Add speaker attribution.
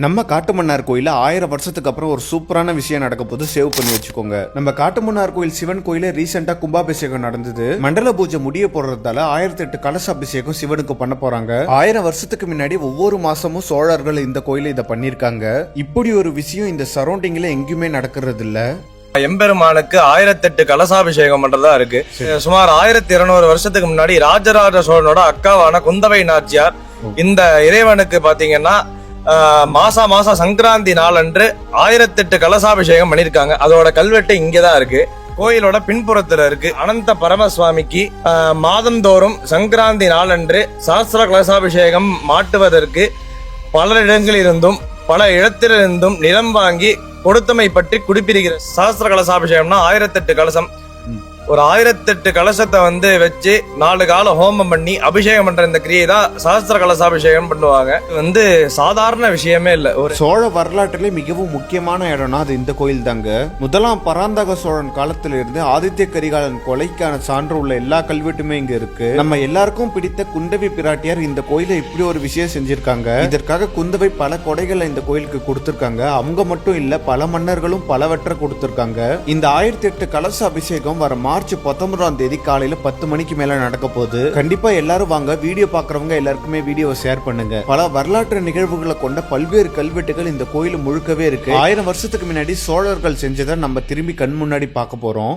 Speaker 1: நம்ம காட்டுமன்னார் கோயில 1000 வருஷத்துக்கு அப்புறம் ஒரு சூப்பரான விஷயம் நடக்க போது சேவ் பண்ணி வச்சுக்கோங்க. நம்ம காட்டுமன்னார் கோயில் சிவன் கோயில ரீசெண்டா கும்பாபிஷேகம் நடந்தது. மண்டல பூஜை முடிய போறதால 1008 கலச அபிஷேகம் சிவனுக்கு பண்ண போறாங்க. 1000 வருஷத்துக்கு முன்னாடி ஒவ்வொரு மாசமும் சோழர்கள் இந்த கோயில இதை பண்ணிருக்காங்க. இப்படி ஒரு விஷயம் இந்த சரௌண்டிங்ல எங்கேயுமே நடக்கிறது இல்ல.
Speaker 2: எம்பெருமானுக்கு 1008 கலசாபிஷேகம் பண்றதா இருக்கு. சுமார் 1200 வருஷத்துக்கு முன்னாடி ராஜராஜ சோழனோட அக்காவான குந்தவை நாச்சியார் இந்த இறைவனுக்கு பாத்தீங்கன்னா மாசம் சங்கராந்தி நாள் அன்று 1008 கலசாபிஷேகம் பண்ணிருக்காங்க. அதோட கல்வெட்டு இங்கதான் இருக்கு. கோயிலோட பின்புறத்துல இருக்கு. அனந்த பரமசுவாமிக்கு மாதந்தோறும் சங்கராந்தி நாளன்று சஹஸ்ர கலசாபிஷேகம் மாட்டுவதற்கு பல இடங்களிலிருந்தும் பல இடத்திலிருந்தும் நிலம் வாங்கி கொடுத்தமை பற்றி குறிப்பிடுகிற சஹஸ்ர கலசாபிஷேகம்னா 1008 கலசம். ஒரு 1008 கலசத்தை வச்சு 4 காலம் ஹோமம் பண்ணி அபிஷேகம் பண்ற இந்த கிரியை தான் சஹஸ்ர கலசாபிஷேகம் பண்ணுவாங்க. சாதாரண விஷயமே இல்ல. ஒரு
Speaker 1: சோழ வரலாற்றிலே மிகவும் முக்கியமான இடம்னா அது இந்த கோயில் தாங்க. முதலாம் பராந்தக சோழன் காலத்துல இருந்து ஆதித்ய கரிகாலன் கொலைக்கான சான்று உள்ள எல்லா கல்வெட்டுமே இங்க இருக்கு. நம்ம எல்லாருக்கும் பிடித்த குந்தவி பிராட்டியார் இந்த கோயில இப்படி ஒரு விஷயம் செஞ்சிருக்காங்க. இதற்காக குந்தவை பல கொடைகளை இந்த கோயிலுக்கு கொடுத்திருக்காங்க. அவங்க மட்டும் இல்ல, பல மன்னர்களும் பலவற்றை கொடுத்திருக்காங்க. இந்த 1008 கலச அபிஷேகம் வர மார்ச் 19ஆம் தேதி காலையில 10 மணிக்கு மேல நடக்க போகுது. கண்டிப்பா எல்லாரும் வாங்க. வீடியோ பாக்குறவங்க எல்லாருக்குமே வீடியோவை ஷேர் பண்ணுங்க. பல வரலாற்று நிகழ்வுகளை கொண்ட பல்வேறு கல்வெட்டுகள் இந்த கோயில் முழுக்கவே இருக்கு. 1000 வருஷத்துக்கு முன்னாடி சோழர்கள் செஞ்சதை நம்ம திரும்பி கண் முன்னாடி பார்க்க போறோம்.